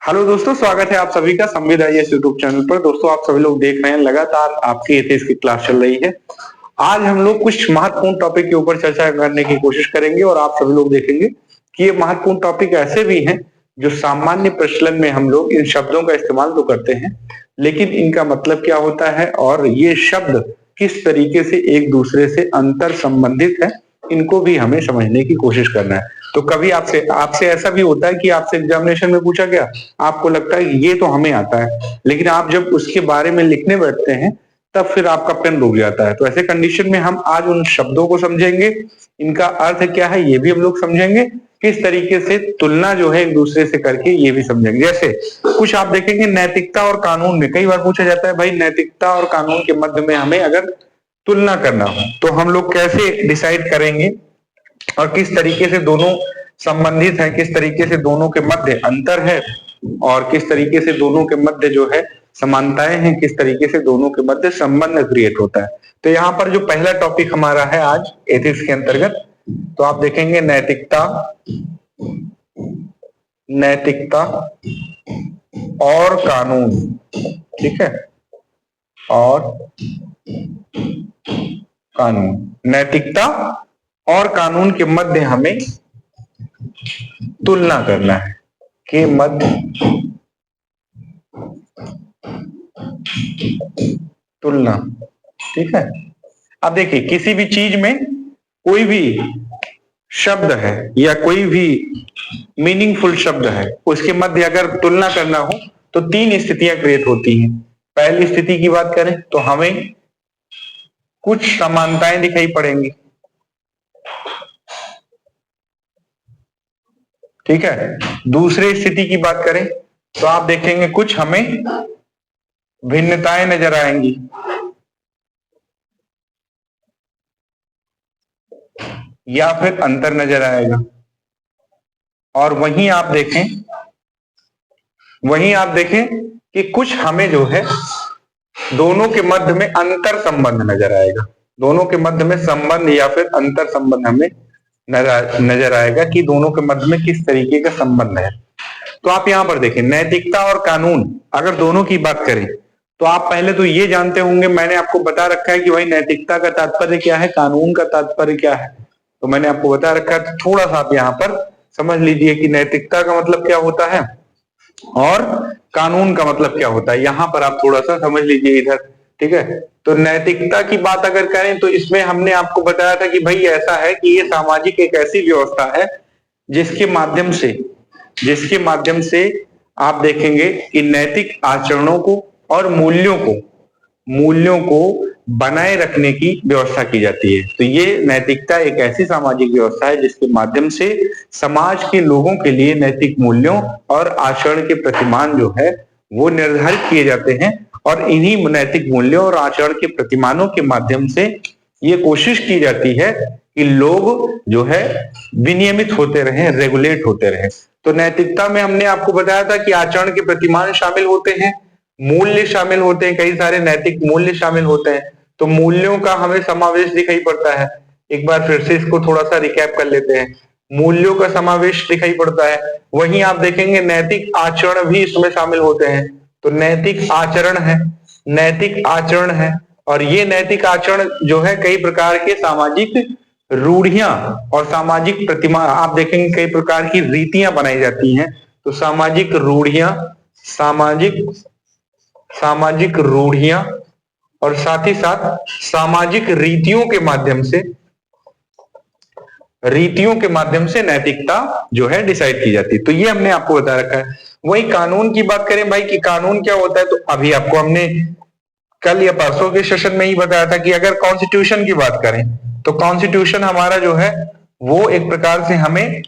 Hello दोस्तों, स्वागत है आप सभी का संविद आईएएस यूट्यूब चैनल पर। दोस्तों, आप सभी लोग देख रहे हैं लगातार आपकी एथिक्स की क्लास चल रही है। आज हम लोग कुछ महत्वपूर्ण टॉपिक के ऊपर चर्चा करने की कोशिश करेंगे और आप सभी लोग देखेंगे कि ये महत्वपूर्ण टॉपिक ऐसे भी हैं जो सामान्य प्रचलन में हम लोग इन शब्दों का इस्तेमाल तो करते हैं, लेकिन इनका मतलब क्या होता है और ये शब्द किस तरीके से एक दूसरे से अंतर संबंधित है, इनको भी हमें समझने की कोशिश करना है। तो कभी आपसे आपसे ऐसा भी होता है कि आपसे एग्जामिनेशन में पूछा गया, आपको लगता है कि ये तो हमें आता है, लेकिन आप जब उसके बारे में लिखने बैठते हैं तब फिर आपका पेन रुक जाता है। तो ऐसे कंडीशन में हम आज उन शब्दों को समझेंगे, इनका अर्थ क्या है ये भी हम लोग समझेंगे, किस तरीके से तुलना जो है एक दूसरे से करके ये भी समझेंगे। जैसे कुछ आप देखेंगे नैतिकता और कानून में कई बार पूछा जाता है, भाई नैतिकता और कानून के मध्य में हमें अगर तुलना करना हो तो हम लोग कैसे डिसाइड करेंगे और किस तरीके से दोनों संबंधित हैं, किस तरीके से दोनों के मध्य अंतर है और किस तरीके से दोनों के मध्य जो है समानताएं हैं, किस तरीके से दोनों के मध्य संबंध क्रिएट होता है। तो यहाँ पर जो पहला टॉपिक हमारा है आज एथिक्स के अंतर्गत, तो आप देखेंगे नैतिकता, नैतिकता और कानून। ठीक है, और कानून, नैतिकता और कानून के मध्य हमें तुलना करना है, के मध्य तुलना। ठीक है, अब देखिए किसी भी चीज में कोई भी शब्द है या कोई भी मीनिंगफुल शब्द है, उसके मध्य अगर तुलना करना हो तो तीन स्थितियां क्रिएट होती हैं। पहली स्थिति की बात करें तो हमें कुछ समानताएं दिखाई पड़ेंगी। ठीक है, दूसरी स्थिति की बात करें तो आप देखेंगे कुछ हमें भिन्नताएं नजर आएंगी। या फिर अंतर नजर आएगा। और वहीं आप देखें कि कुछ हमें जो है दोनों के मध्य में अंतर संबंध नजर आएगा। दोनों के मध्य में संबंध या फिर अंतर संबंध हमें नजर आएगा कि दोनों के मध्य में किस तरीके का संबंध है। तो आप यहां पर देखें नैतिकता और कानून अगर दोनों की बात करें तो आप पहले तो ये जानते होंगे, मैंने आपको बता रखा है कि भाई नैतिकता का तात्पर्य क्या है, कानून का तात्पर्य क्या है। तो मैंने आपको बता रखा है, तो थोड़ा सा आप यहाँ पर समझ लीजिए कि नैतिकता का मतलब क्या होता है और कानून का मतलब क्या होता है। यहां पर आप थोड़ा सा समझ लीजिए इधर। ठीक है, तो नैतिकता की बात अगर करें तो इसमें हमने आपको बताया था कि भाई ऐसा है कि ये सामाजिक एक ऐसी व्यवस्था है जिसके माध्यम से आप देखेंगे कि नैतिक आचरणों को और मूल्यों को बनाए रखने की व्यवस्था की जाती है। तो ये नैतिकता एक ऐसी सामाजिक व्यवस्था है जिसके माध्यम से समाज के लोगों के लिए नैतिक मूल्यों और आचरण के प्रतिमान जो है वो निर्धारित किए जाते हैं और इन्हीं नैतिक मूल्यों और आचरण के प्रतिमानों के माध्यम से ये कोशिश की जाती है कि लोग जो है विनियमित होते रहें, रेगुलेट होते रहें। तो नैतिकता में हमने आपको बताया था कि आचरण के प्रतिमान शामिल होते हैं, मूल्य शामिल होते हैं, कई सारे नैतिक मूल्य शामिल होते हैं। तो मूल्यों का हमें समावेश दिखाई पड़ता है। एक बार फिर से इसको थोड़ा सा रिकैप कर लेते हैं। मूल्यों का समावेश दिखाई पड़ता है, वहीं आप देखेंगे नैतिक आचरण भी इसमें शामिल होते हैं। तो नैतिक आचरण है और ये नैतिक आचरण जो है कई प्रकार के सामाजिक रूढ़ियां और सामाजिक प्रतिमा, आप देखेंगे कई प्रकार की रीतियां बनाई जाती हैं। तो सामाजिक रूढ़ियां और साथ ही साथ सामाजिक रीतियों के माध्यम से नैतिकता जो है डिसाइड की जाती है। तो ये हमने आपको बता रखा है। वही कानून की बात करें भाई कि कानून क्या होता है, तो अभी आपको हमने कल या परसों के सेशन में ही बताया था कि अगर कॉन्स्टिट्यूशन की बात करें तो कॉन्स्टिट्यूशन हमारा जो है वो एक प्रकार से हमें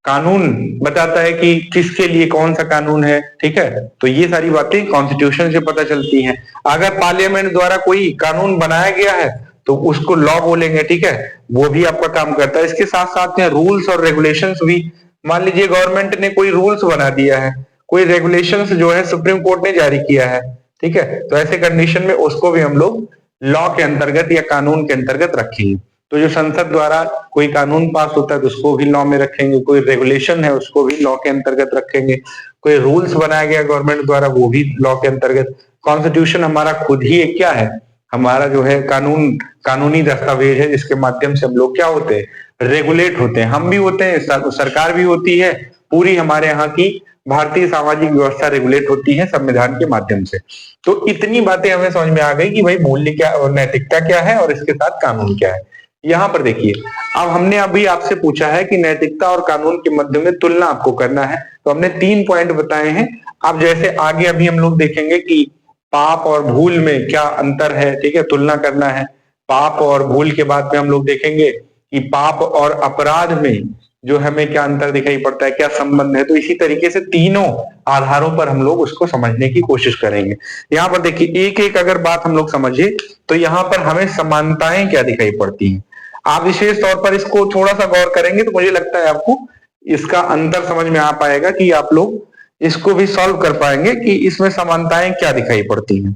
कानून बताता है कि किसके लिए कौन सा कानून है। ठीक है, तो ये सारी बातें कॉन्स्टिट्यूशन से पता चलती हैं। अगर पार्लियामेंट द्वारा कोई कानून बनाया गया है तो उसको लॉ बोलेंगे। ठीक है, वो भी आपका काम करता है। इसके साथ साथ में रूल्स और रेगुलेशंस भी, मान लीजिए गवर्नमेंट ने कोई रूल्स बना दिया है, कोई रेगुलेशंस जो है सुप्रीम कोर्ट ने जारी किया है। ठीक है, तो ऐसे कंडीशन में उसको भी हम लोग लॉ के अंतर्गत या कानून के अंतर्गत रखेंगे। तो जो संसद द्वारा कोई कानून पास होता है तो उसको भी लॉ में रखेंगे, कोई रेगुलेशन है उसको भी लॉ के अंतर्गत रखेंगे, कोई रूल्स बनाया गया गवर्नमेंट द्वारा वो भी लॉ के अंतर्गत। कॉन्स्टिट्यूशन हमारा खुद ही एक क्या है, हमारा जो है कानूनी दस्तावेज है जिसके माध्यम से हम लोग क्या होते हैं, रेगुलेट होते हैं, हम भी होते हैं, सरकार भी होती है, पूरी हमारे यहाँ की भारतीय सामाजिक व्यवस्था रेगुलेट होती है संविधान के माध्यम से। तो इतनी बातें हमें समझ में आ गई कि भाई मूल्य क्या और नैतिकता क्या है और इसके साथ कानून क्या है। यहाँ पर देखिए, अब हमने अभी आपसे पूछा है कि नैतिकता और कानून के मध्य में तुलना आपको करना है, तो हमने 3 पॉइंट बताए हैं। अब जैसे आगे अभी हम लोग देखेंगे कि पाप और भूल में क्या अंतर है, ठीक है, तुलना करना है। पाप और भूल के बाद में हम लोग देखेंगे कि पाप और अपराध में जो हमें क्या अंतर दिखाई पड़ता है, क्या संबंध है। तो इसी तरीके से तीनों आधारों पर हम लोग उसको समझने की कोशिश करेंगे। यहाँ पर देखिए, एक एक अगर बात हम लोग समझे तो यहाँ पर हमें समानताएं क्या दिखाई पड़ती हैं। आप विशेष तौर पर इसको थोड़ा सा गौर करेंगे तो मुझे लगता है आपको इसका अंतर समझ में आ पाएगा कि आप लोग इसको भी सॉल्व कर पाएंगे कि इसमें समानताएं क्या दिखाई पड़ती हैं।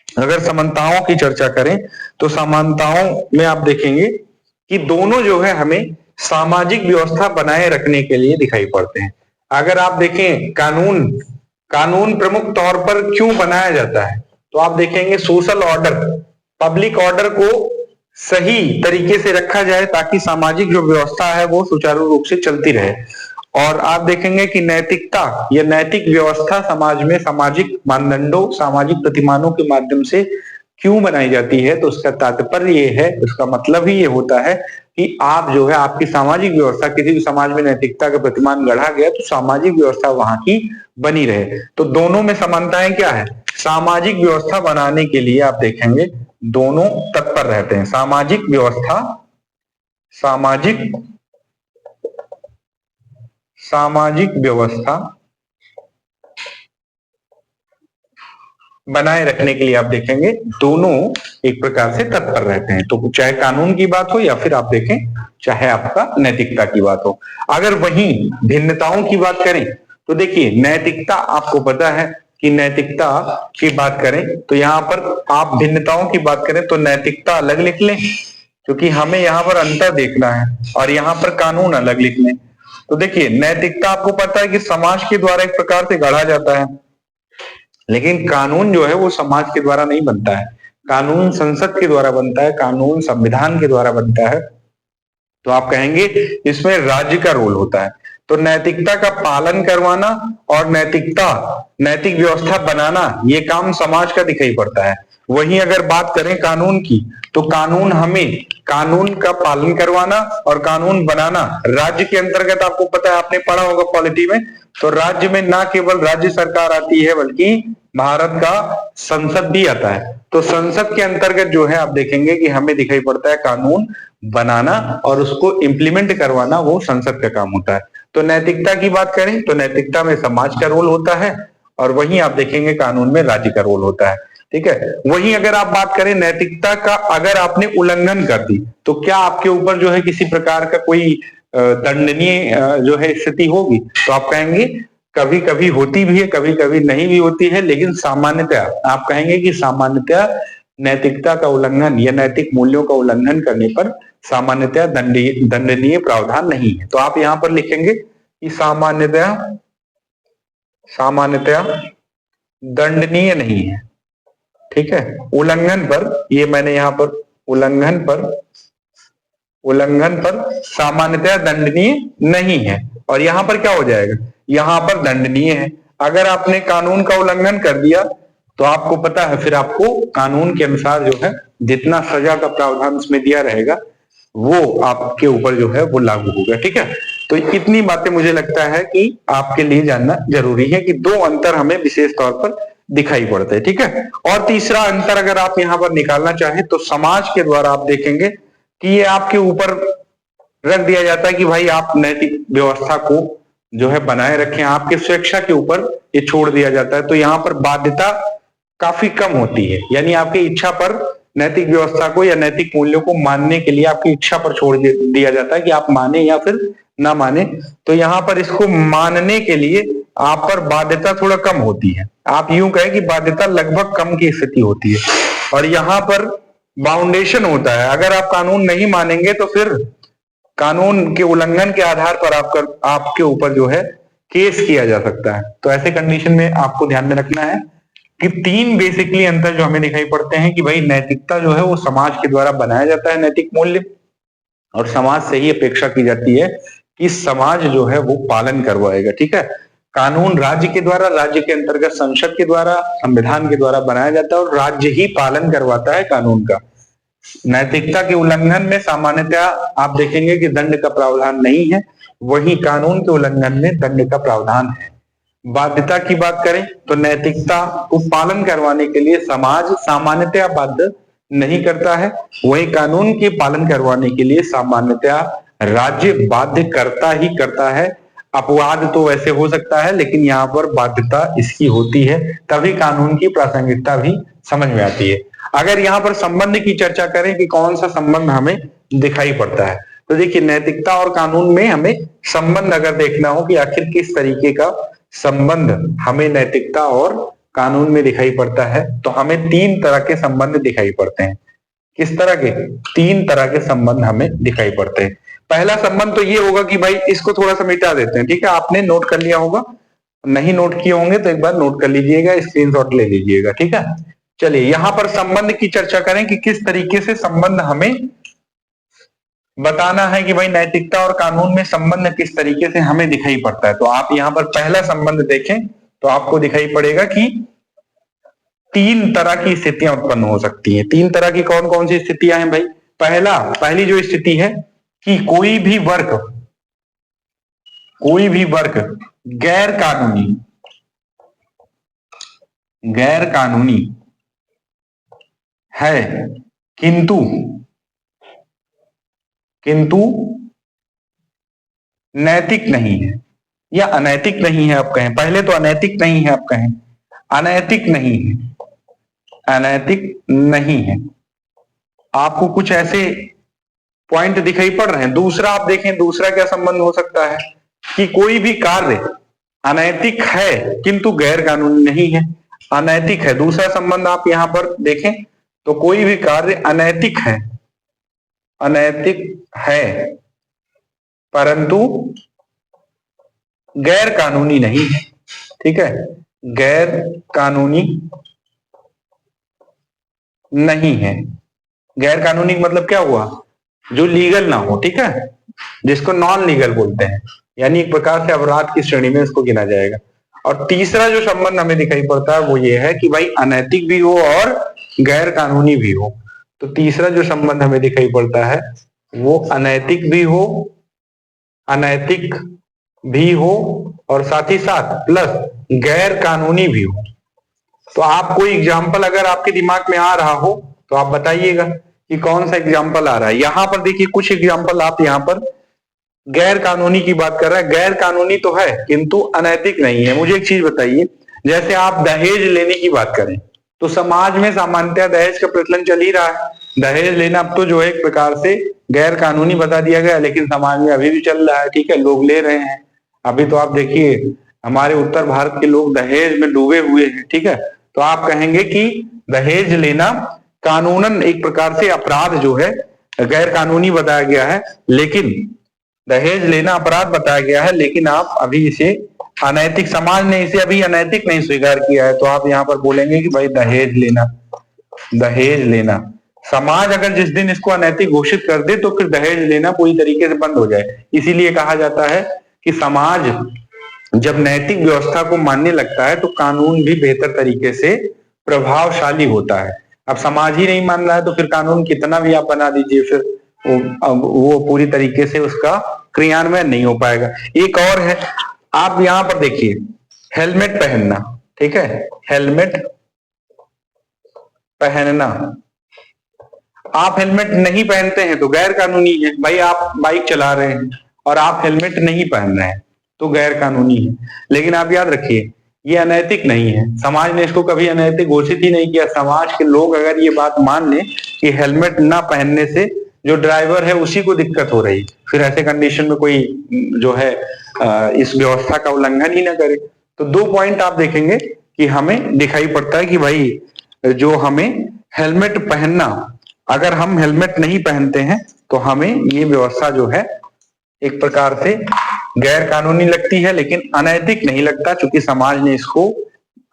अगर समानताओं की चर्चा करें तो समानताओं में आप देखेंगे कि दोनों जो है हमें सामाजिक व्यवस्था बनाए रखने के लिए दिखाई पड़ते हैं। अगर आप देखें कानून प्रमुख तौर पर क्यों बनाया जाता है, तो आप देखेंगे सोशल ऑर्डर, पब्लिक ऑर्डर को सही तरीके से रखा जाए ताकि सामाजिक जो व्यवस्था है वो सुचारू रूप से चलती रहे। और आप देखेंगे कि नैतिकता या नैतिक व्यवस्था समाज में सामाजिक मानदंडों, सामाजिक प्रतिमानों के माध्यम से क्यों बनाई जाती है, तो उसका तात्पर्य ये है, उसका मतलब ही ये होता है कि आप जो है आपकी सामाजिक व्यवस्था, किसी भी समाज में नैतिकता का प्रतिमान गढ़ा गया तो सामाजिक व्यवस्था वहां की बनी रहे। तो दोनों में समानताएं क्या है, सामाजिक व्यवस्था बनाने के लिए आप देखेंगे दोनों तत्पर रहते हैं। सामाजिक व्यवस्था बनाए रखने के लिए आप देखेंगे दोनों एक प्रकार से तत्पर रहते हैं। तो चाहे कानून की बात हो या फिर आप देखें चाहे आपका नैतिकता की बात हो। अगर वहीं भिन्नताओं की बात करें तो देखिए, नैतिकता आपको पता है कि नैतिकता की बात करें तो यहाँ पर आप भिन्नताओं की बात करें तो नैतिकता अलग लिख लें क्योंकि हमें यहाँ पर अंतर देखना है, और यहाँ पर कानून अलग लिख लें। तो देखिए, नैतिकता आपको पता है कि समाज के द्वारा एक प्रकार से गढ़ा जाता है, लेकिन कानून जो है वो समाज के द्वारा नहीं बनता है, कानून संसद के द्वारा बनता है, कानून संविधान के द्वारा बनता है। तो आप कहेंगे इसमें राज्य का रोल होता है। तो नैतिकता का पालन करवाना और नैतिक व्यवस्था बनाना ये काम समाज का दिखाई पड़ता है। वहीं अगर बात करें कानून की तो कानून का पालन करवाना और कानून बनाना राज्य के अंतर्गत, आपको पता है, आपने पढ़ा होगा पॉलिटी में, तो राज्य में ना केवल राज्य सरकार आती है बल्कि भारत का संसद भी आता है। तो संसद के अंतर्गत जो है आप देखेंगे कि हमें दिखाई पड़ता है कानून बनाना और उसको इम्प्लीमेंट करवाना वो संसद का काम होता है। तो नैतिकता की बात करें तो नैतिकता में समाज का रोल होता है और वहीं आप देखेंगे कानून में राज्य का रोल होता है। ठीक है, वहीं अगर आप बात करें नैतिकता का, अगर आपने उल्लंघन कर दी तो क्या आपके ऊपर जो है किसी प्रकार का कोई दंडनीय जो है स्थिति होगी, तो आप कहेंगे कभी कभी होती भी है, कभी कभी नहीं भी होती है, लेकिन सामान्यतः आप कहेंगे कि सामान्यतः नैतिकता का उल्लंघन या नैतिक मूल्यों का उल्लंघन करने पर सामान्यतः दंडनीय प्रावधान नहीं है। तो आप यहाँ पर लिखेंगे कि सामान्यतः दंडनीय नहीं है। ठीक है, उल्लंघन पर, ये मैंने यहाँ पर उल्लंघन पर सामान्यतः दंडनीय नहीं है, और यहाँ पर क्या हो जाएगा, यहाँ पर दंडनीय है। अगर आपने कानून का उल्लंघन कर दिया तो आपको पता है फिर आपको कानून के अनुसार जो है जितना सजा का प्रावधान उसमें दिया रहेगा वो आपके ऊपर जो है वो लागू होगा। ठीक है, तो इतनी बातें मुझे लगता है कि आपके लिए जानना जरूरी है कि दो अंतर हमें विशेष तौर पर दिखाई पड़ते हैं। ठीक है, और तीसरा अंतर अगर आप यहाँ पर निकालना चाहें तो समाज के द्वारा आप देखेंगे कि ये आपके ऊपर रख दिया जाता है कि भाई आप नैतिक व्यवस्था को जो है बनाए रखें, आपके स्वेच्छा के ऊपर ये छोड़ दिया जाता है। तो यहाँ पर बाध्यता काफी कम होती है, यानी आपकी इच्छा पर नैतिक व्यवस्था को या नैतिक मूल्यों को मानने के लिए आपकी इच्छा पर छोड़ दिया जाता है कि आप माने या फिर ना माने। तो यहाँ पर इसको मानने के लिए आप पर बाध्यता थोड़ा कम होती है, आप यूं कहें कि बाध्यता लगभग कम की स्थिति होती है। और यहाँ पर बाउंडेशन होता है। अगर आप कानून नहीं मानेंगे तो फिर कानून के उल्लंघन के आधार पर आपके ऊपर जो है केस किया जा सकता है। तो ऐसे कंडीशन में आपको ध्यान में रखना है कि तीन बेसिकली अंतर जो हमें दिखाई पड़ते हैं कि भाई नैतिकता जो है वो समाज के द्वारा बनाया जाता है नैतिक मूल्य, और समाज से ही अपेक्षा की जाती है कि समाज जो है वो पालन करवाएगा। ठीक है, कानून राज्य के द्वारा, राज्य के अंतर्गत संसद के द्वारा, संविधान के द्वारा बनाया जाता है और राज्य ही पालन करवाता है कानून का। नैतिकता के उल्लंघन में सामान्यतः आप देखेंगे कि दंड का प्रावधान नहीं है, वहीं कानून के उल्लंघन में दंड का प्रावधान है। बाध्यता की बात करें तो नैतिकता को पालन करवाने के लिए समाज सामान्यतः बाध्य नहीं करता है, वहीं कानून के पालन करवाने के लिए सामान्यतः राज्य बाध्य करता ही करता है। अपवाद तो वैसे हो सकता है, लेकिन यहाँ पर बाध्यता इसकी होती है, तभी कानून की प्रासंगिकता भी समझ में आती है। अगर यहाँ पर संबंध की चर्चा करें कि कौन सा संबंध हमें दिखाई पड़ता है, तो देखिए नैतिकता और कानून में हमें संबंध अगर देखना हो कि आखिर किस तरीके का संबंध हमें नैतिकता और कानून में दिखाई पड़ता है, तो हमें तीन तरह के संबंध दिखाई पड़ते हैं। किस तरह के? तीन तरह के संबंध हमें दिखाई पड़ते हैं। पहला संबंध तो ये होगा कि भाई इसको थोड़ा सा मिटा देते हैं। ठीक है, आपने नोट कर लिया होगा, नहीं नोट किए होंगे तो एक बार नोट कर लीजिएगा, स्क्रीनशॉट ले लीजिएगा। ठीक है, चलिए यहां पर संबंध की चर्चा करें कि किस तरीके से संबंध हमें बताना है कि भाई नैतिकता और कानून में संबंध किस तरीके से हमें दिखाई पड़ता है। तो आप यहां पर पहला संबंध देखें तो आपको दिखाई पड़ेगा कि तीन तरह की स्थितियां उत्पन्न हो सकती हैं। तीन तरह की कौन कौन सी स्थितियां हैं भाई? पहली जो स्थिति है कि कोई भी वर्ग गैर कानूनी है किंतु नैतिक नहीं है या अनैतिक नहीं है। आप कहें, पहले तो अनैतिक नहीं है, आप कहें अनैतिक नहीं है। आपको कुछ ऐसे पॉइंट दिखाई पड़ रहे हैं। दूसरा आप देखें, दूसरा क्या संबंध हो सकता है कि कोई भी कार्य अनैतिक है किंतु गैर कानूनी नहीं है। अनैतिक है, दूसरा संबंध आप यहां पर देखें तो कोई भी कार्य अनैतिक है परंतु गैर कानूनी नहीं है। ठीक है, गैर कानूनी नहीं है। गैर कानूनी मतलब क्या हुआ? जो लीगल ना हो। ठीक है, जिसको नॉन लीगल बोलते हैं, यानी एक प्रकार से अपराध की श्रेणी में इसको गिना जाएगा। और तीसरा जो संबंध हमें दिखाई पड़ता है वो ये है कि भाई अनैतिक भी हो और गैर कानूनी भी हो। तो तीसरा जो संबंध हमें दिखाई पड़ता है वो अनैतिक भी हो और साथ ही साथ प्लस गैर कानूनी भी हो। तो आप कोई एग्जाम्पल अगर आपके दिमाग में आ रहा हो तो आप बताइएगा कि कौन सा एग्जाम्पल आ रहा है। यहां पर देखिए कुछ एग्जाम्पल आप यहां पर गैर कानूनी की बात कर रहे हैं। गैर कानूनी तो है किंतु अनैतिक नहीं है। मुझे एक चीज बताइए, जैसे आप दहेज लेने की बात करें तो समाज में सामान्यतः दहेज का प्रचलन चल ही रहा है। दहेज लेना अब तो जो है एक प्रकार से गैर कानूनी बता दिया गया, लेकिन समाज में अभी भी चल रहा है। ठीक है, लोग ले रहे हैं। अभी तो आप देखिए हमारे उत्तर भारत के लोग दहेज में डूबे हुए हैं। ठीक है, तो आप कहेंगे कि दहेज लेना कानूनन एक प्रकार से अपराध जो है गैर कानूनी बताया गया है, लेकिन दहेज लेना अपराध बताया गया है, लेकिन आप अभी इसे अनैतिक, समाज ने इसे अभी अनैतिक नहीं स्वीकार किया है। तो आप यहाँ पर बोलेंगे कि भाई दहेज लेना समाज अगर जिस दिन इसको अनैतिक घोषित कर दे तो फिर दहेज लेना पूरी तरीके से बंद हो जाए। इसीलिए कहा जाता है कि समाज जब नैतिक व्यवस्था को मानने लगता है तो कानून भी बेहतर तरीके से प्रभावशाली होता है। अब समाज ही नहीं मान रहा है तो फिर कानून कितना भी आप बना दीजिए, फिर वो पूरी तरीके से उसका क्रियान्वयन नहीं हो पाएगा। एक और है, आप यहां पर देखिए हेलमेट पहनना। ठीक है, हेलमेट पहनना, आप हेलमेट नहीं पहनते हैं तो गैर कानूनी है। भाई आप बाइक चला रहे हैं और आप हेलमेट नहीं पहन रहे हैं तो गैर कानूनी है। लेकिन आप याद रखिए ये अनैतिक नहीं है। समाज ने इसको कभी अनैतिक घोषित ही नहीं किया। समाज के लोग अगर ये बात मान लें कि हेलमेट ना पहनने से जो ड्राइवर है उसी को दिक्कत हो रही, फिर ऐसे कंडीशन में कोई जो है इस व्यवस्था का उल्लंघन ही ना करे। तो दो पॉइंट आप देखेंगे कि हमें दिखाई पड़ता है कि भाई जो हमें हेलमेट पहनना अगर हम हेलमेट नहीं पहनते हैं तो हमें ये व्यवस्था जो है एक प्रकार से गैर कानूनी लगती है, लेकिन अनैतिक नहीं लगता, क्योंकि समाज ने इसको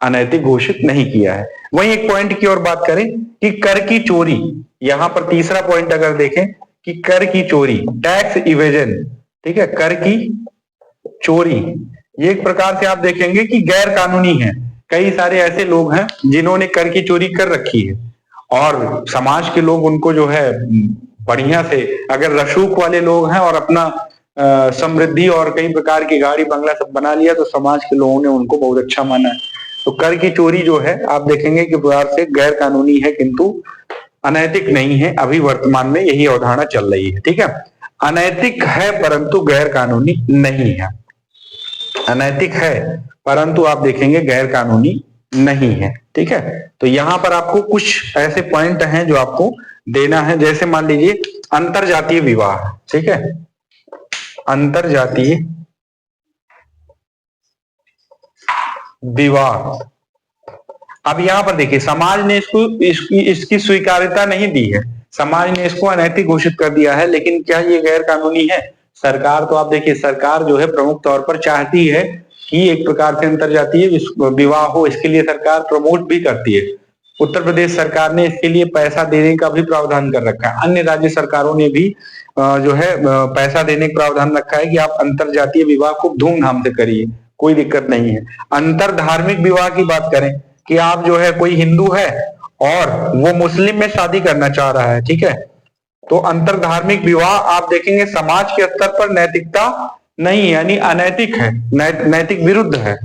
अनैतिक घोषित नहीं किया है। वहीं एक पॉइंट की और बात करें कि कर की चोरी, यहां पर तीसरा पॉइंट अगर देखें कि कर की चोरी, टैक्स इवेजन, ठीक है, कर की चोरी, ये एक प्रकार से आप देखेंगे कि गैर कानूनी है। कई सारे ऐसे लोग हैं जिन्होंने कर की चोरी कर रखी है और समाज के लोग उनको जो है बढ़िया से, अगर रसूख वाले लोग हैं और अपना समृद्धि और कई प्रकार की गाड़ी बंगला सब बना लिया तो समाज के लोगों ने उनको बहुत अच्छा माना है। तो कर की चोरी जो है आप देखेंगे कि प्रकार से गैर कानूनी है किंतु अनैतिक नहीं है। अभी वर्तमान में यही अवधारणा चल रही है, ठीक है। अनैतिक है परंतु गैर कानूनी नहीं है, अनैतिक है परंतु आप देखेंगे गैर कानूनी नहीं है, ठीक है। तो यहां पर आपको कुछ ऐसे पॉइंट हैं जो आपको देना है, जैसे मान लीजिए अंतरजातीय विवाह, ठीक है, अंतरजातीय विवाह। अब यहां पर देखिए समाज ने इसकी स्वीकार्यता नहीं दी है, समाज ने इसको अनैतिक घोषित कर दिया है, लेकिन क्या ये गैर कानूनी है? सरकार तो आप देखिए, सरकार जो है प्रमुख तौर पर चाहती है कि एक प्रकार से अंतरजातीय विवाह हो, इसके लिए सरकार प्रमोट भी करती है। उत्तर प्रदेश सरकार ने इसके लिए पैसा देने का भी प्रावधान कर रखा है, अन्य राज्य सरकारों ने भी जो है पैसा देने का प्रावधान रखा है कि आप अंतरजातीय विवाह खूब धूमधाम से करिए, कोई दिक्कत नहीं है। अंतर धार्मिक विवाह की बात करें कि आप जो है कोई हिंदू है और वो मुस्लिम में शादी करना चाह रहा है, ठीक है, तो अंतर धार्मिक विवाह आप देखेंगे समाज के स्तर पर नैतिकता नहीं, यानी अनैतिक है, नैतिक विरुद्ध है।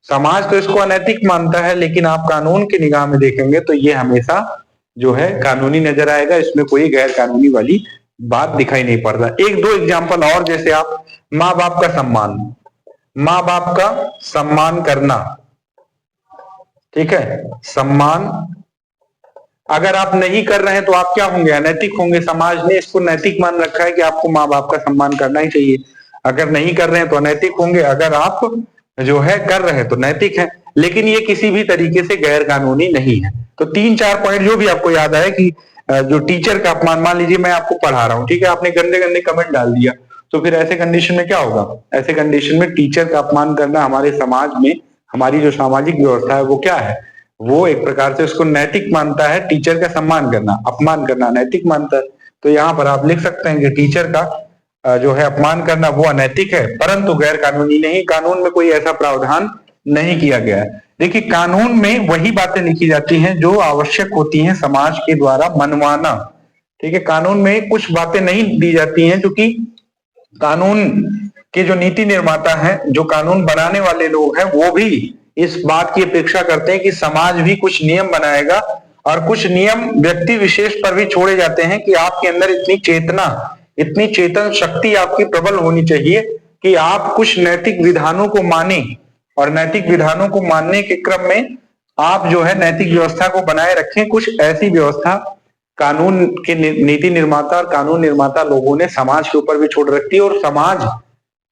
समाज तो इसको अनैतिक मानता है, लेकिन आप कानून की निगाह में देखेंगे तो ये हमेशा जो है कानूनी नजर आएगा, इसमें कोई गैर कानूनी वाली बात दिखाई नहीं पड़ता। एक दो एग्जाम्पल और, जैसे आप माँ बाप का सम्मान, माँ बाप का सम्मान करना, ठीक है, सम्मान अगर आप नहीं कर रहे हैं तो आप क्या होंगे? अनैतिक होंगे। समाज ने इसको नैतिक मान रखा है कि आपको माँ बाप का सम्मान करना ही चाहिए। अगर नहीं कर रहे हैं तो अनैतिक होंगे, अगर आप जो है कर रहे हैं तो नैतिक है, लेकिन ये किसी भी तरीके से गैर कानूनी नहीं है। तो 3-4 पॉइंट जो भी आपको याद आए कि जो टीचर का अपमान, मान लीजिए मैं आपको पढ़ा रहा हूँ, ठीक है, आपने गंदे गंदे कमेंट डाल दिया, तो फिर ऐसे कंडीशन में क्या होगा? ऐसे कंडीशन में टीचर का अपमान करना हमारे समाज में, हमारी जो सामाजिक व्यवस्था है वो क्या है? वो एक प्रकार से उसको नैतिक मानता है। टीचर का सम्मान करना, अपमान करना नैतिक मानता है। तो यहाँ पर आप लिख सकते हैं कि टीचर का जो है अपमान करना वो अनैतिक है, परंतु गैर कानूनी नहीं। कानून में कोई ऐसा प्रावधान नहीं किया गया है। देखिए, कानून में वही बातें लिखी जाती हैं जो आवश्यक होती हैं समाज के द्वारा मनवाना, ठीक है। कानून में कुछ बातें नहीं दी जाती हैं, क्योंकि कानून के जो नीति निर्माता हैं, जो कानून बनाने वाले लोग हैं, वो भी इस बात की अपेक्षा करते हैं कि समाज भी कुछ नियम बनाएगा, और कुछ नियम व्यक्ति विशेष पर भी छोड़े जाते हैं कि आपके अंदर इतनी चेतना, इतनी चेतन शक्ति आपकी प्रबल होनी चाहिए कि आप कुछ नैतिक विधानों को माने, और नैतिक विधानों को मानने के क्रम में आप जो है नैतिक व्यवस्था को बनाए रखें। कुछ ऐसी व्यवस्था कानून के नीति निर्माता और कानून निर्माता लोगों ने समाज के ऊपर भी छोड़ रखी है, और समाज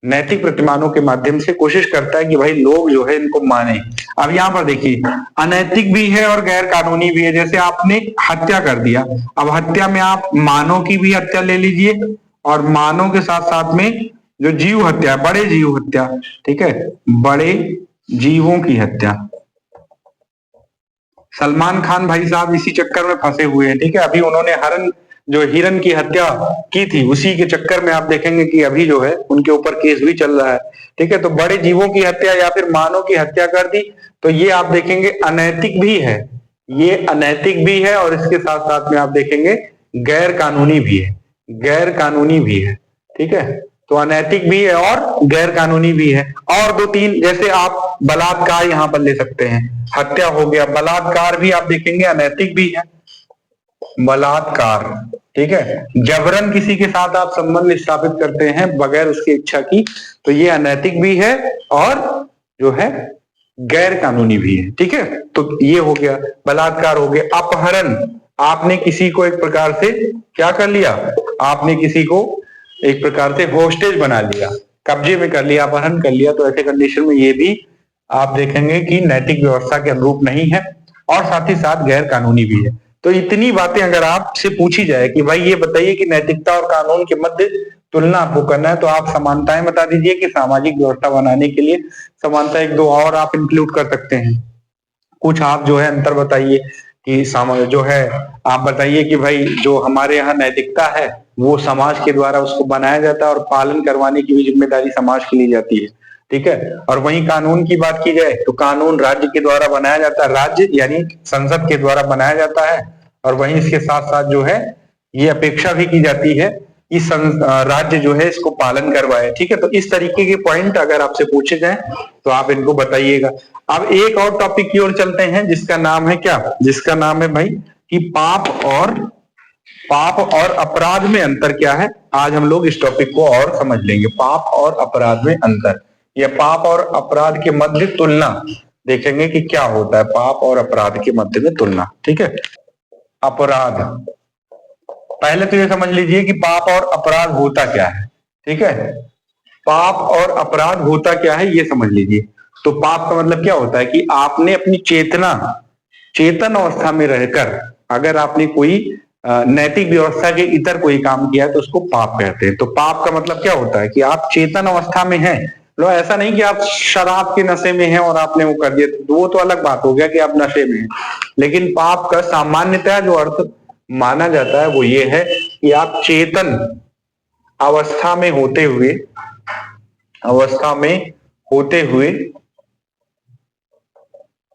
नैतिक प्रतिमानों के माध्यम से कोशिश करता है कि भाई लोग जो है इनको माने। अब यहाँ पर देखिए, अनैतिक भी है और गैर कानूनी भी है। जैसे आपने हत्या कर दिया, अब हत्या में आप मानव की भी हत्या ले लीजिए, और मानव के साथ साथ में जो जीव हत्या, बड़े जीव हत्या, ठीक है, बड़े जीवों की हत्या। सलमान खान भाई साहब इसी चक्कर में फंसे हुए हैं, ठीक है। अभी उन्होंने हिरन की हत्या की थी, उसी के चक्कर में आप देखेंगे कि अभी जो है उनके ऊपर केस भी चल रहा है, ठीक है। तो बड़े जीवों की हत्या या फिर मानव की हत्या कर दी, तो ये आप देखेंगे अनैतिक भी है, ये अनैतिक भी है, और इसके साथ साथ में आप देखेंगे गैर कानूनी भी है, गैर कानूनी भी है, ठीक है। तो अनैतिक भी है और गैर कानूनी भी है। और 2-3, जैसे आप बलात्कार यहां पर ले सकते हैं, हत्या हो गया, बलात्कार भी आप देखेंगे अनैतिक भी है, बलात्कार, ठीक है। जबरन किसी के साथ आप संबंध स्थापित करते हैं बगैर उसकी इच्छा की, तो ये अनैतिक भी है और जो है गैर कानूनी भी है, ठीक है। तो ये हो गया, बलात्कार हो गया। अपहरण, आपने किसी को एक प्रकार से क्या कर लिया? आपने किसी को एक प्रकार से होस्टेज बना लिया, कब्जे में कर लिया, अपहरण कर लिया। तो ऐसे कंडीशन में ये भी आप देखेंगे कि नैतिक व्यवस्था के अनुरूप नहीं है, और साथ ही साथ गैर कानूनी भी है। तो इतनी बातें अगर आपसे पूछी जाए कि भाई ये बताइए कि नैतिकता और कानून के मध्य तुलना आपको करना है, तो आप समानताएं बता दीजिए कि सामाजिक व्यवस्था बनाने के लिए समानता एक दो और आप इंक्लूड कर सकते हैं। कुछ आप जो है अंतर बताइए कि जो है आप बताइए कि भाई जो हमारे यहाँ नैतिकता है वो समाज के द्वारा उसको बनाया जाता है और पालन करवाने की भी जिम्मेदारी समाज की ली जाती है, ठीक है। और वहीं कानून की बात की जाए तो कानून राज्य के द्वारा बनाया जाता है, राज्य यानी संसद के द्वारा बनाया जाता है। और वहीं इसके साथ साथ जो है ये अपेक्षा भी की जाती है कि राज्य जो है इसको पालन करवाए, ठीक है। तो इस तरीके के पॉइंट अगर आपसे पूछे जाए तो आप इनको बताइएगा। अब एक और टॉपिक की ओर चलते हैं जिसका नाम है क्या, जिसका नाम है भाई कि पाप और अपराध में अंतर क्या है। आज हम लोग इस टॉपिक को और समझ लेंगे, पाप और अपराध में अंतर या पाप और अपराध के मध्य तुलना देखेंगे कि क्या होता है पाप और अपराध के मध्य में तुलना, ठीक है। अपराध, पहले तो ये समझ लीजिए कि पाप और अपराध होता क्या है, ठीक है। पाप और अपराध होता क्या है ये समझ लीजिए। तो पाप का मतलब क्या होता है कि आपने अपनी चेतन अवस्था में रहकर अगर आपने कोई नैतिक व्यवस्था के इतर कोई काम किया है तो उसको पाप कहते हैं। तो पाप का मतलब क्या होता है कि आप चेतन अवस्था में हैं, लो ऐसा नहीं कि आप शराब के नशे में हैं और आपने वो कर दिया, तो वो तो अलग बात हो गया कि आप नशे में हैं। लेकिन पाप का सामान्यतः जो अर्थ माना जाता है वो ये है कि आप चेतन अवस्था में होते हुए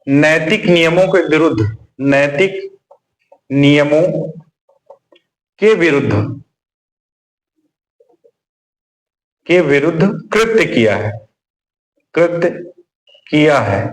नैतिक नियमों के विरुद्ध कृत्य किया है।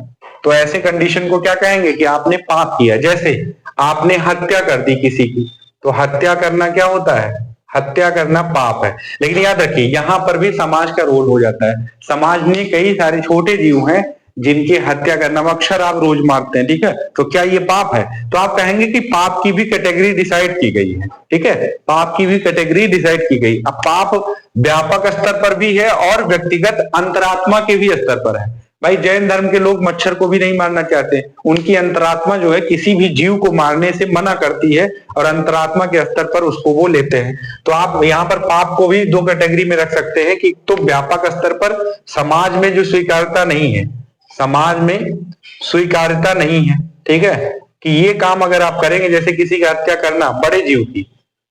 तो ऐसे कंडीशन को क्या कहेंगे कि आपने पाप किया। जैसे आपने हत्या कर दी किसी की, तो हत्या करना क्या होता है, हत्या करना पाप है। लेकिन याद रखिए यहां पर भी समाज का रोल हो जाता है। समाज में कई सारे छोटे जीव हैं जिनकी हत्या करना अक्सर आप रोज मारते हैं, ठीक है। तो क्या ये पाप है? तो आप कहेंगे कि पाप की भी कैटेगरी डिसाइड की गई है, ठीक है। पाप की भी कैटेगरी डिसाइड की गई। अब पाप व्यापक स्तर पर भी है और व्यक्तिगत अंतरात्मा के भी स्तर पर है। भाई जैन धर्म के लोग मच्छर को भी नहीं मारना चाहते, उनकी अंतरात्मा जो है किसी भी जीव को मारने से मना करती है और अंतरात्मा के स्तर पर उसको वो लेते हैं। तो आप यहाँ पर पाप को भी दो कैटेगरी में रख सकते हैं कि तो व्यापक स्तर पर समाज में जो स्वीकारता नहीं है, समाज में स्वीकार्यता नहीं है, ठीक है, कि ये काम अगर आप करेंगे जैसे किसी की हत्या करना बड़े जीव की,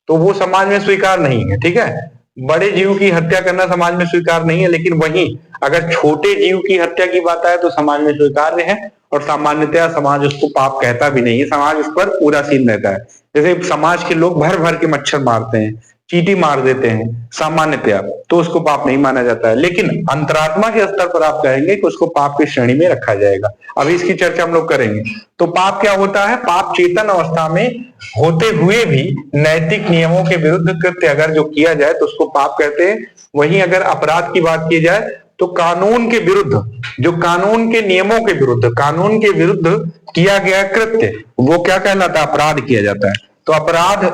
तो वो समाज में स्वीकार नहीं है, ठीक है। बड़े जीव की हत्या करना समाज में स्वीकार नहीं है। लेकिन वहीं अगर छोटे जीव की हत्या की बात आए तो समाज में स्वीकार्य है और सामान्यतया समाज उसको पाप कहता भी नहीं है, समाज उस पर उदासीन रहता है। जैसे समाज के लोग भर भर के मच्छर मारते हैं, चींटी मार देते हैं सामान्यतया, तो उसको पाप नहीं माना जाता है। लेकिन अंतरात्मा के स्तर पर आप कहेंगे कि उसको पाप की श्रेणी में रखा जाएगा। अभी इसकी चर्चा हम लोग करेंगे। तो पाप क्या होता है? पाप चेतन अवस्था में होते हुए भी नैतिक नियमों के विरुद्ध कृत्य अगर जो किया जाए तो उसको पाप कहते हैं। वहीं अगर अपराध की बात की जाए तो कानून के विरुद्ध, जो कानून के नियमों के विरुद्ध, कानून के विरुद्ध किया गया कृत्य वो क्या कहलाता है? अपराध किया जाता है। तो अपराध,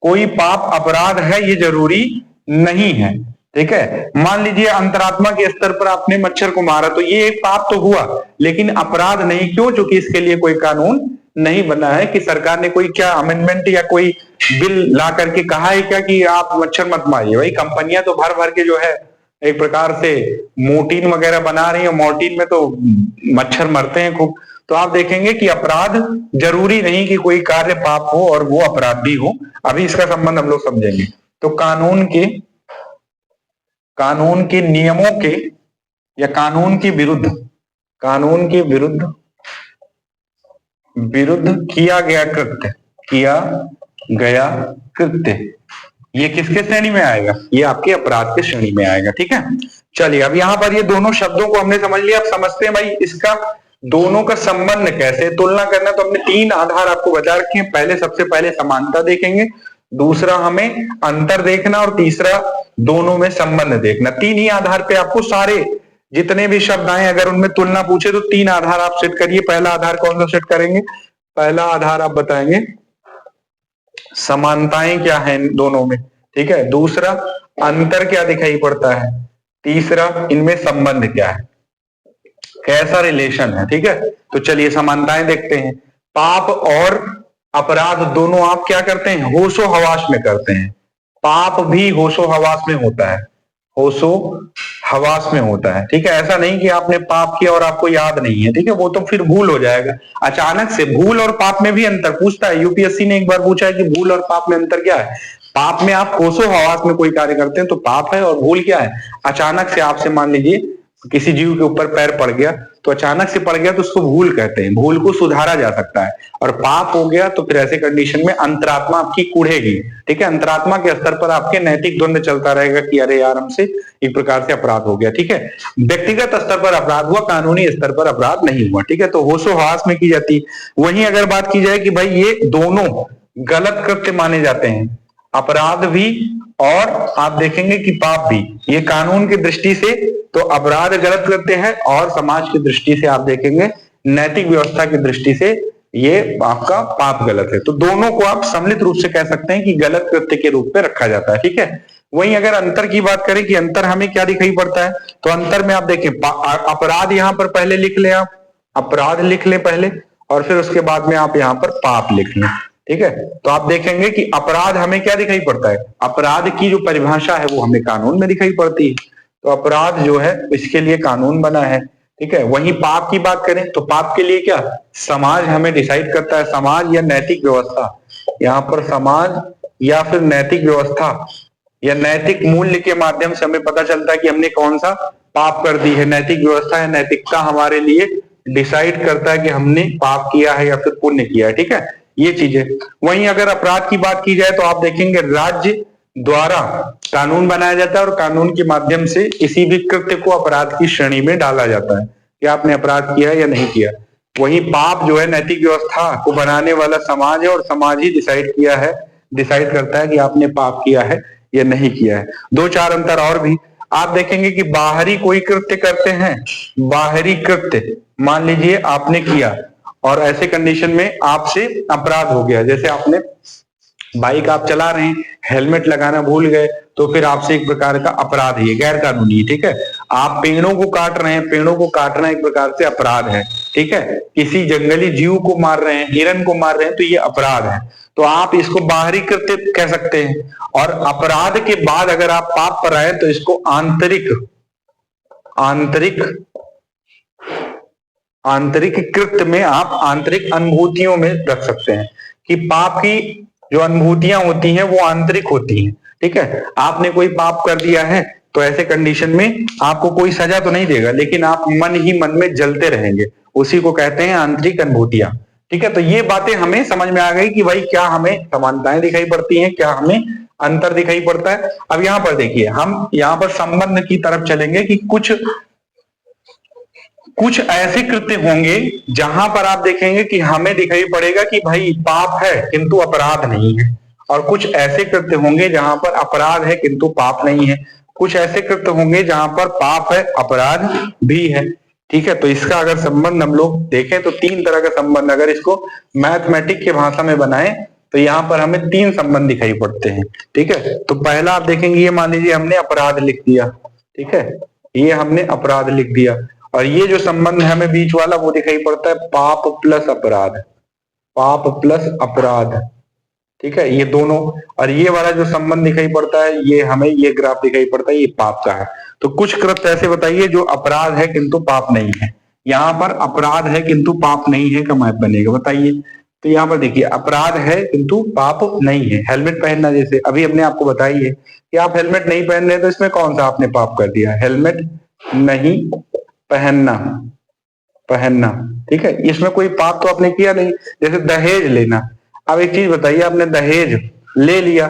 कोई पाप अपराध है ये जरूरी नहीं है, ठीक है। मान लीजिए अंतरात्मा के स्तर पर आपने मच्छर को मारा तो ये एक पाप तो हुआ, लेकिन अपराध नहीं। क्यों? क्योंकि इसके लिए कोई कानून नहीं बना है कि सरकार ने कोई क्या अमेंडमेंट या कोई बिल ला करके कहा है क्या कि आप मच्छर मत मारिए। भाई कंपनियां तो भर भर के जो है एक प्रकार से मोर्टीन वगैरह बना रही है, मोर्टीन में तो मच्छर मरते हैं खूब। तो आप देखेंगे कि अपराध जरूरी नहीं कि कोई कार्य पाप हो और वो अपराध भी हो। अभी इसका संबंध हम लोग समझेंगे। तो कानून के नियमों के या कानून के विरुद्ध किया गया कृत्य ये किसके श्रेणी में आएगा? ये आपके अपराध के श्रेणी में आएगा, ठीक है। चलिए अब यहाँ पर ये दोनों शब्दों को हमने समझ लिया। अब समझते हैं भाई इसका दोनों का संबंध कैसे तुलना करना। तो हमने तीन आधार आपको बता रखे हैं। पहले सबसे पहले समानता देखेंगे, दूसरा हमें अंतर देखना और तीसरा दोनों में संबंध देखना। तीन ही आधार पे आपको सारे जितने भी शब्द आए अगर उनमें तुलना पूछे तो तीन आधार आप सेट करिए। पहला आधार कौन सा सेट करेंगे? पहला आधार आप बताएंगे समानताएं क्या है दोनों में, ठीक है। दूसरा अंतर क्या दिखाई पड़ता है, तीसरा इनमें संबंध क्या है, कैसा रिलेशन है, ठीक है। तो चलिए समानताएं देखते हैं। पाप और अपराध दोनों आप क्या करते हैं, होशो हवास में करते हैं। पाप भी होशो हवास में होता है, होशो हवास में होता है। ठीक है, ऐसा नहीं कि आपने पाप किया और आपको याद नहीं है। ठीक है, वो तो फिर भूल हो जाएगा अचानक से। भूल और पाप में भी अंतर पूछता है, यूपीएससी ने एक बार पूछा है कि भूल और पाप में अंतर क्या है। पाप में आप होशो हवास में कोई कार्य करते हैं तो पाप है, और भूल क्या है, अचानक से आपसे मान लीजिए किसी जीव के ऊपर पैर पड़ गया, तो अचानक से पड़ गया तो उसको भूल कहते हैं, भूल को सुधारा जा सकता है। और पाप हो गया तो फिर ऐसे कंडीशन में अंतरात्मा आपकी कूढ़ेगी। ठीक है, अंतरात्मा के स्तर पर आपके नैतिक द्वंद चलता रहेगा कि अरे यार हमसे एक प्रकार से अपराध हो गया। ठीक है, व्यक्तिगत स्तर पर अपराध हुआ, कानूनी स्तर पर अपराध नहीं हुआ। ठीक है, तो होशो हवास में की जाती है। वहीं अगर बात की जाए कि भाई ये दोनों गलत कृत्य माने जाते हैं, अपराध भी और आप देखेंगे कि पाप भी, ये कानून की दृष्टि से तो अपराध गलत करते हैं, और समाज की दृष्टि से आप देखेंगे नैतिक व्यवस्था की दृष्टि से ये आपका पाप गलत है। तो दोनों को आप सम्मिलित रूप से कह सकते हैं कि गलत कृत्य के रूप में रखा जाता है। ठीक है, वहीं अगर अंतर की बात करें कि अंतर हमें क्या दिखाई पड़ता है, तो अंतर में आप देखें अपराध यहां पर पहले लिख लें, आप अपराध लिख लें पहले, और फिर उसके बाद में आप यहां पर पाप लिख लें। ठीक है, तो आप देखेंगे कि अपराध हमें क्या दिखाई पड़ता है, अपराध की जो परिभाषा है वो हमें कानून में दिखाई पड़ती है, तो अपराध जो है इसके लिए कानून बना है। ठीक है, वहीं पाप की बात करें तो पाप के लिए क्या, समाज हमें डिसाइड करता है, समाज या नैतिक व्यवस्था, यहाँ पर समाज या फिर नैतिक व्यवस्था या नैतिक मूल्य के माध्यम से हमें पता चलता है कि हमने कौन सा पाप कर दी है। नैतिक व्यवस्था या नैतिकता हमारे लिए डिसाइड करता है कि हमने पाप किया है या फिर पुण्य किया है। ठीक है, ये चीजें। वहीं अगर अपराध की बात की जाए तो आप देखेंगे राज्य द्वारा कानून बनाया जाता है, और कानून के माध्यम से किसी भी कृत्य को अपराध की श्रेणी में डाला जाता है कि आपने अपराध किया या नहीं किया। वहीं पाप जो है नैतिक व्यवस्था को बनाने वाला समाज है, और समाज ही डिसाइड करता है कि आपने पाप किया है या नहीं किया है। दो चार अंतर और भी आप देखेंगे कि बाहरी कोई कृत्य करते हैं, बाहरी कृत्य मान लीजिए आपने किया, और ऐसे कंडीशन में आपसे अपराध हो गया, जैसे आपने बाइक आप चला रहे हैं, हेलमेट लगाना भूल गए, तो फिर आपसे एक प्रकार का अपराध है, गैर कानूनी। ठीक है, आप पेड़ों को काट रहे हैं, पेड़ों को काटना एक प्रकार से अपराध है। ठीक है, किसी जंगली जीव को मार रहे हैं, हिरन को मार रहे हैं, तो ये अपराध है। तो आप इसको बाहरी कृत्य कह सकते हैं। और अपराध के बाद अगर आप पाप पर आए तो इसको आंतरिक कृत्य में, आप आंतरिक अनुभूतियों में रख सकते हैं कि पाप की जो अनुभूतियां होती हैं वो आंतरिक होती हैं। ठीक है, आपने कोई पाप कर दिया है तो ऐसे कंडीशन में आपको कोई सजा तो नहीं देगा, लेकिन आप मन ही मन में जलते रहेंगे, उसी को कहते हैं आंतरिक अनुभूतियां। ठीक है, तो ये बातें हमें समझ में आ गई कि भाई क्या हमें समानताएं दिखाई पड़ती हैं, क्या हमें अंतर दिखाई पड़ता है। अब यहां पर देखिए, हम यहां पर संबंध की तरफ चलेंगे कि कुछ ऐसे कृत्य होंगे जहां पर आप देखेंगे कि हमें दिखाई पड़ेगा कि भाई पाप है किंतु अपराध नहीं है, और कुछ ऐसे कृत्य होंगे जहां पर अपराध है किंतु पाप नहीं है, कुछ ऐसे कृत्य होंगे जहां पर पाप है अपराध भी है। ठीक है, तो इसका अगर संबंध हम लोग देखें तो तीन तरह का संबंध, अगर इसको मैथमेटिक की भाषा में बनाएं तो यहाँ पर हमें तीन संबंध दिखाई पड़ते हैं। ठीक है, तो पहला आप देखेंगे, ये मान लीजिए हमने अपराध लिख दिया। ठीक है, ये हमने अपराध लिख दिया, और ये जो संबंध है हमें बीच वाला वो दिखाई पड़ता है पाप प्लस अपराध, पाप प्लस अपराध। ठीक है, ये दोनों, और ये वाला जो संबंध दिखाई पड़ता है ये हमें ये ग्राफ दिखाई पड़ता है, ये पाप का है। तो कुछ कृत्य ऐसे बताइए जो अपराध है किंतु पाप नहीं है। यहाँ पर अपराध है किंतु पाप नहीं है का मैप बनेगा, बताइए। तो यहाँ पर देखिए अपराध है किंतु पाप नहीं है। हेलमेट पहनना, जैसे अभी हमने आपको बताई है कि आप हेलमेट नहीं पहन रहे तो इसमें कौन सा आपने पाप कर दिया, हेलमेट नहीं पहनना। ठीक है, इसमें कोई पाप तो आपने किया नहीं। जैसे दहेज लेना, अब एक चीज बताइए, आपने दहेज ले लिया,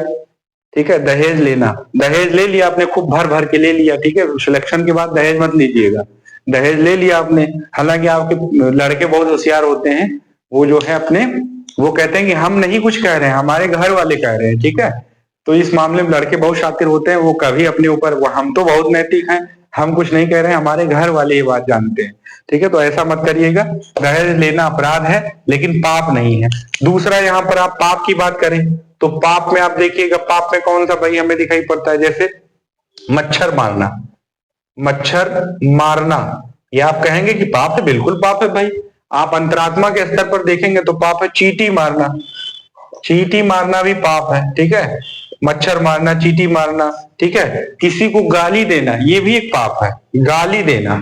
ठीक है, दहेज ले लिया आपने, खूब भर भर के ले लिया। ठीक है, सिलेक्शन के बाद दहेज मत लीजिएगा, दहेज ले लिया आपने। हालांकि आपके लड़के बहुत होशियार होते हैं, वो जो है अपने वो कहते हैं कि हम नहीं कुछ कह रहे हैं, हमारे घर वाले कह रहे हैं। ठीक है, तो इस मामले में लड़के बहुत शातिर होते हैं, वो कभी अपने ऊपर हम तो बहुत नैतिक हैं, हम कुछ नहीं कह रहे हैं, हमारे घर वाले ये बात जानते हैं। ठीक है, तो ऐसा मत करिएगा, दहेज लेना अपराध है लेकिन पाप नहीं है। दूसरा, यहाँ पर आप पाप की बात करें तो पाप में आप देखिएगा, पाप में कौन सा भाई हमें दिखाई पड़ता है, जैसे मच्छर मारना, ये आप कहेंगे कि पाप है, बिल्कुल पाप है भाई। आप अंतरात्मा के स्तर पर देखेंगे तो पाप है चींटी मारना, चींटी मारना भी पाप है, ठीक है, मच्छर मारना, चींटी मारना, ठीक है, किसी को गाली देना ये भी एक पाप है, गाली देना,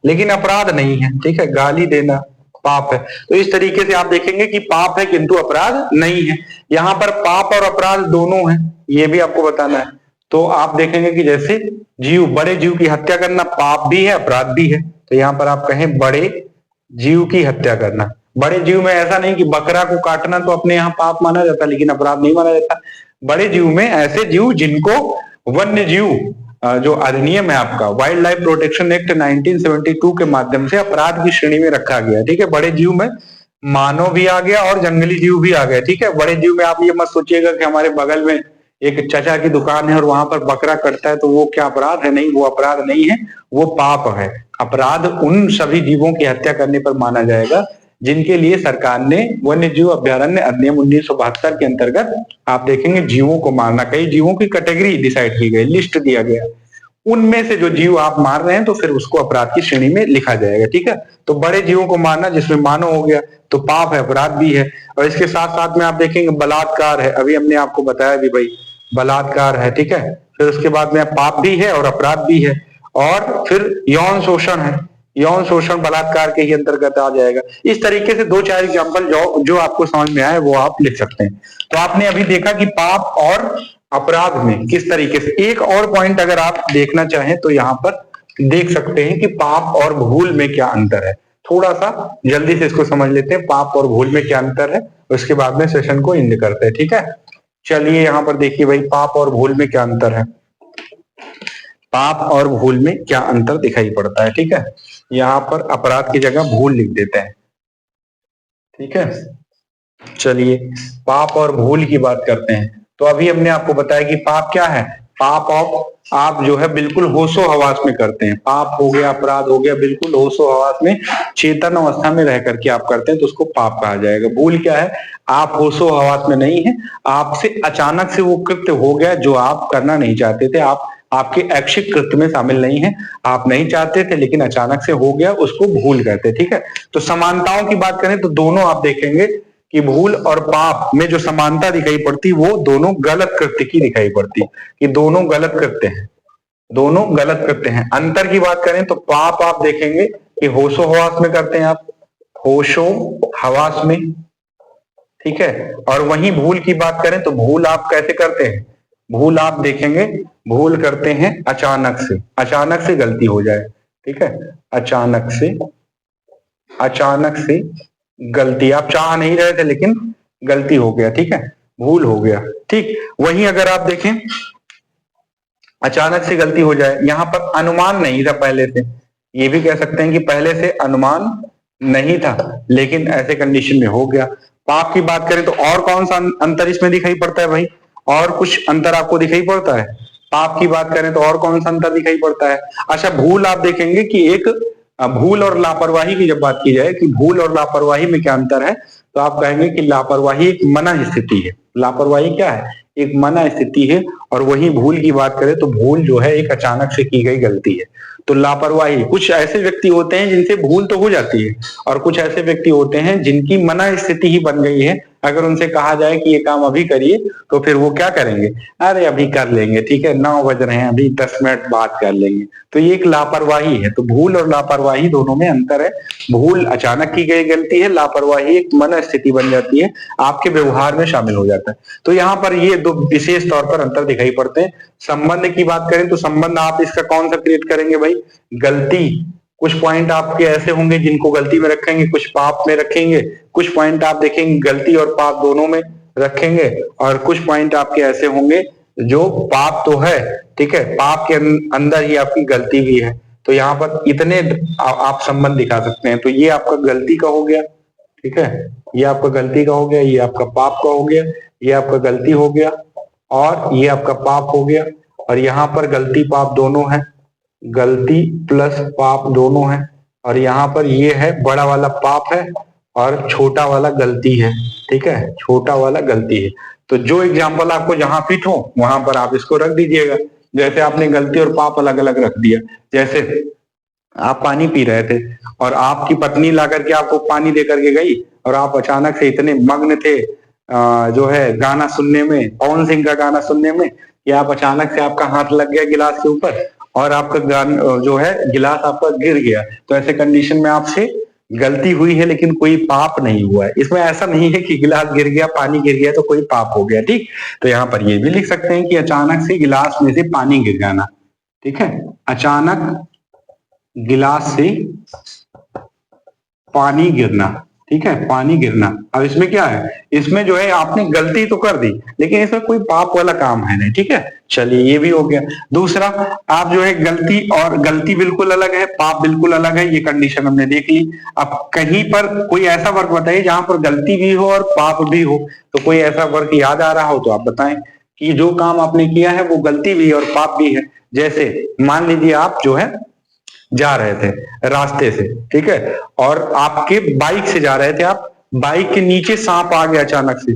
लेकिन अपराध नहीं है, ठीक है, गाली देना पाप है। तो इस तरीके से आप देखेंगे कि पाप है किंतु अपराध नहीं है। यहाँ पर पाप और अपराध दोनों है, ये भी आपको बताना है। तो आप देखेंगे कि जैसे जीव, बड़े जीव की हत्या करना पाप भी है अपराध भी है। तो यहाँ पर आप कहें बड़े जीव की हत्या करना। बड़े जीव में ऐसा नहीं कि बकरा को काटना तो अपने यहाँ पाप माना जाता लेकिन अपराध नहीं माना जाता। बड़े जीव में ऐसे जीव जिनको वन्य जीव जो अधिनियम है आपका वाइल्ड लाइफ प्रोटेक्शन एक्ट 1972 के माध्यम से अपराध की श्रेणी में रखा गया, ठीक है। बड़े जीव में मानव भी आ गया और जंगली जीव भी आ गया, ठीक है। बड़े जीव में आप ये मत सोचिएगा कि हमारे बगल में एक चाचा की दुकान है और वहां पर बकरा कटता है तो वो क्या अपराध है, नहीं, वो अपराध नहीं है, वो पाप है। अपराध उन सभी जीवों की हत्या करने पर माना जाएगा जिनके लिए सरकार ने वन्य जीव अभ्यारण्य अधिनियम 1972 के अंतर्गत आप देखेंगे जीवों को मारना, कई जीवों की कैटेगरी डिसाइड की गई, लिस्ट दिया गया, उनमें से जो जीव आप मार रहे हैं तो फिर उसको अपराध की श्रेणी में लिखा जाएगा, ठीक है। तो बड़े जीवों को मारना जिसमें मानव हो गया तो पाप है, अपराध भी है। और इसके साथ साथ में आप देखेंगे बलात्कार है, अभी हमने आपको बताया भी भाई बलात्कार है, ठीक है। फिर उसके बाद में पाप भी है और अपराध भी है। और फिर यौन शोषण है, यौन शोषण बलात्कार के ही अंतर्गत आ जाएगा। इस तरीके से दो चार एग्जाम्पल जो आपको समझ में आए वो आप लिख सकते हैं। तो आपने अभी देखा कि पाप और अपराध में किस तरीके से। एक और पॉइंट अगर आप देखना चाहें तो यहाँ पर देख सकते हैं कि पाप और भूल में क्या अंतर है। थोड़ा सा जल्दी से इसको समझ लेते हैं, पाप और भूल में क्या अंतर है, उसके बाद में सेशन को एंड करते हैं, ठीक है। चलिए यहाँ पर देखिए भाई पाप और भूल में क्या अंतर है। पाप और भूल में क्या अंतर दिखाई पड़ता है, ठीक है। यहाँ पर अपराध की जगह भूल लिख देते हैं, ठीक है। चलिए पाप और भूल की बात करते हैं। तो अभी हमने आपको बताया कि पाप क्या है, पाप आप जो है बिल्कुल होशो हवास में करते हैं। पाप हो गया, अपराध हो गया, बिल्कुल होशो हवास में चेतन अवस्था में रह करके आप करते हैं तो उसको पाप कहा जाएगा। भूल क्या है, आप होशो हवास में नहीं है, आपसे अचानक से वो कृत्य हो गया जो आप करना नहीं चाहते थे, आप आपके ऐच्छिक कृत्य में शामिल नहीं है, आप नहीं चाहते थे लेकिन अचानक से हो गया, उसको भूल कहते हैं, ठीक है। तो समानताओं की बात करें तो दोनों आप देखेंगे कि भूल और पाप में जो समानता दिखाई पड़ती वो दोनों गलत कृत्य की दिखाई पड़ती, कि दोनों गलत कृत्य हैं, दोनों गलत कृत्य हैं। अंतर की बात करें तो पाप आप देखेंगे कि होशो हवास में करते हैं आप, होशो हवास में, ठीक है। और वहीं भूल की बात करें तो भूल आप कैसे करते हैं, भूल आप देखेंगे भूल करते हैं अचानक से, अचानक से गलती हो जाए, ठीक है, अचानक से गलती, आप चाह नहीं रहे थे लेकिन गलती हो गया, ठीक है, भूल हो गया, ठीक। वहीं अगर आप देखें अचानक से गलती हो जाए, यहां पर अनुमान नहीं था पहले से, ये भी कह सकते हैं कि पहले से अनुमान नहीं था लेकिन ऐसे कंडीशन में हो गया। पाप की बात करें तो और कौन सा अंतर इसमें दिखाई पड़ता है भाई, और कुछ अंतर आपको दिखाई पड़ता है। पाप की बात करें तो और कौन सा अंतर दिखाई पड़ता है। अच्छा भूल आप देखेंगे कि एक भूल और लापरवाही की जब बात की जाए कि भूल और लापरवाही में क्या अंतर है तो आप कहेंगे कि लापरवाही एक मना स्थिति है। लापरवाही क्या है, एक मना स्थिति है। और वही भूल की बात करें तो भूल जो है एक अचानक से की गई गलती है। तो लापरवाही, कुछ ऐसे व्यक्ति होते हैं जिनसे भूल तो हो जाती है और कुछ ऐसे व्यक्ति होते हैं जिनकी मना स्थिति ही बन गई है, अगर उनसे कहा जाए कि ये काम अभी करिए तो फिर वो क्या करेंगे, अरे अभी कर लेंगे, ठीक है, 9 बज रहे हैं, अभी 10 मिनट बाद कर लेंगे। तो ये एक लापरवाही है। तो भूल और लापरवाही दोनों में अंतर है। भूल अचानक की गई गलती है, लापरवाही एक मन स्थिति बन जाती है, आपके व्यवहार में शामिल हो जाता है। तो यहाँ पर ये दो विशेष तौर पर अंतर दिखाई पड़ते हैं। संबंध की बात करें तो संबंध आप इसका कौन सा क्रिएट करेंगे भाई, गलती, कुछ पॉइंट आपके ऐसे होंगे जिनको गलती में रखेंगे, कुछ पाप में रखेंगे, कुछ पॉइंट आप देखेंगे गलती और पाप दोनों में रखेंगे, और कुछ पॉइंट आपके ऐसे होंगे जो पाप तो है, ठीक है, पाप के अंदर ही आपकी गलती भी है। तो यहाँ पर इतने आप संबंध दिखा सकते हैं। तो ये आपका गलती का हो गया, ठीक है, ये आपका गलती का हो गया, ये आपका पाप का हो गया, ये आपका गलती हो गया और ये आपका पाप हो गया। और यहाँ पर गलती पाप दोनों है, गलती प्लस पाप दोनों है। और यहाँ पर ये है बड़ा वाला पाप है और छोटा वाला गलती है, ठीक है, छोटा वाला गलती है। तो जो एग्जाम्पल आपको जहां फिट हो वहां पर आप इसको रख दीजिएगा। जैसे आपने गलती और पाप अलग अलग रख दिया, जैसे आप पानी पी रहे थे और आपकी पत्नी ला करके आपको पानी दे करके गई और आप अचानक से इतने मग्न थे जो है गाना सुनने में, पवन सिंह का गाना सुनने में, या आप अचानक से आपका हाथ लग गया गिलास के ऊपर और आपका गान जो है गिलास आपका गिर गया, तो ऐसे कंडीशन में आपसे गलती हुई है लेकिन कोई पाप नहीं हुआ है। इसमें ऐसा नहीं है कि गिलास गिर गया, पानी गिर गया तो कोई पाप हो गया, ठीक। तो यहाँ पर ये भी लिख सकते हैं कि अचानक से गिलास में से पानी गिर जाना, ठीक है, अचानक गिलास से पानी गिरना, ठीक है, पानी गिरना। अब इसमें क्या है, इसमें जो है आपने गलती तो कर दी लेकिन इसमें कोई पाप वाला काम है नहीं, ठीक है। चलिए ये भी हो गया। दूसरा, आप जो है गलती और गलती बिल्कुल अलग है, पाप बिल्कुल अलग है, ये कंडीशन हमने देख ली। अब कहीं पर कोई ऐसा वर्क बताइए जहां पर गलती भी हो और पाप भी हो, तो कोई ऐसा वर्क याद आ रहा हो तो आप बताएं कि जो काम आपने किया है वो गलती भी है और पाप भी है। जैसे मान लीजिए आप जो है जा रहे थे रास्ते से, ठीक है, और आपके बाइक से जा रहे थे आप, बाइक के नीचे सांप आ गया अचानक से,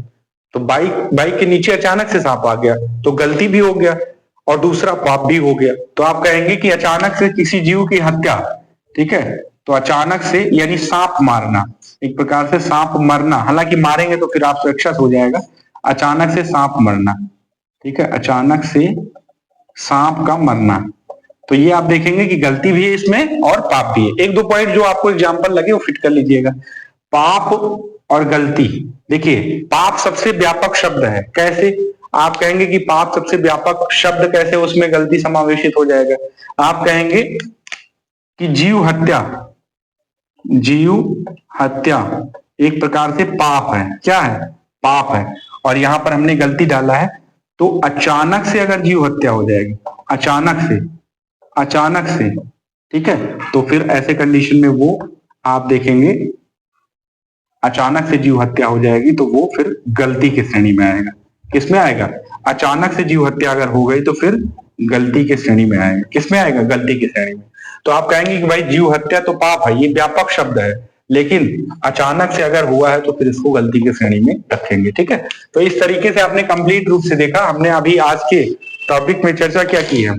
तो बाइक के नीचे अचानक से सांप आ गया तो गलती भी हो गया और दूसरा पाप भी हो गया। तो आप कहेंगे कि अचानक से किसी जीव की हत्या, ठीक है, तो अचानक से यानी सांप मारना, एक प्रकार से सांप मरना, हालांकि मारेंगे तो फिर आप राक्षस हो जाएगा, अचानक से सांप मरना, ठीक है, अचानक से सांप का मरना। तो ये आप देखेंगे कि गलती भी है इसमें और पाप भी है। एक दो पॉइंट जो आपको एग्जांपल लगे वो फिट कर लीजिएगा। पाप और गलती, देखिए पाप सबसे व्यापक शब्द है, कैसे आप कहेंगे कि पाप सबसे व्यापक शब्द कैसे, उसमें गलती समावेशित हो जाएगा। आप कहेंगे कि जीव हत्या, जीव हत्या एक प्रकार से पाप है, क्या है, पाप है, और यहां पर हमने गलती डाला है, तो अचानक से अगर जीव हत्या हो जाएगी, अचानक से, ठीक है, तो फिर ऐसे कंडीशन में वो आप देखेंगे अचानक से जीव हत्या हो जाएगी तो वो फिर गलती की श्रेणी में आएगा। किसमें आएगा, अचानक से जीव हत्या अगर हो गई तो फिर गलती की श्रेणी में आएगा। किसमें आएगा, गलती की श्रेणी में। तो आप कहेंगे कि भाई जीव हत्या तो पाप है, ये व्यापक शब्द है, लेकिन अचानक से अगर हुआ है तो फिर इसको गलती की श्रेणी में रखेंगे, ठीक है। तो इस तरीके से आपने कंप्लीट रूप से देखा, हमने अभी आज के टॉपिक में चर्चा क्या की है,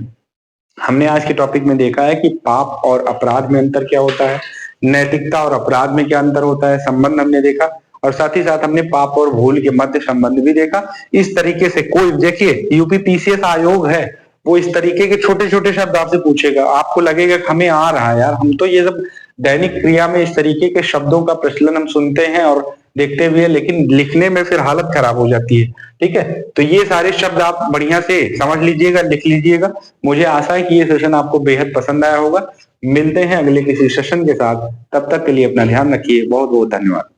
हमने आज के टॉपिक में देखा है कि पाप और अपराध में अंतर क्या होता है, नैतिकता और अपराध में क्या अंतर होता है, संबंध हमने देखा, और साथ ही साथ हमने पाप और भूल के मध्य संबंध भी देखा। इस तरीके से कोई देखिए यूपी पीसीएस आयोग है, वो इस तरीके के छोटे छोटे शब्द आपसे पूछेगा, आपको लगेगा कि हमें आ रहा है यार, हम तो ये सब दैनिक क्रिया में इस तरीके के शब्दों का प्रचलन हम सुनते हैं और देखते भी है, लेकिन लिखने में फिर हालत खराब हो जाती है, ठीक है। तो ये सारे शब्द आप बढ़िया से समझ लीजिएगा, लिख लीजिएगा। मुझे आशा है कि ये सेशन आपको बेहद पसंद आया होगा। मिलते हैं अगले किसी सेशन के साथ, तब तक के लिए अपना ध्यान रखिए। बहुत बहुत धन्यवाद।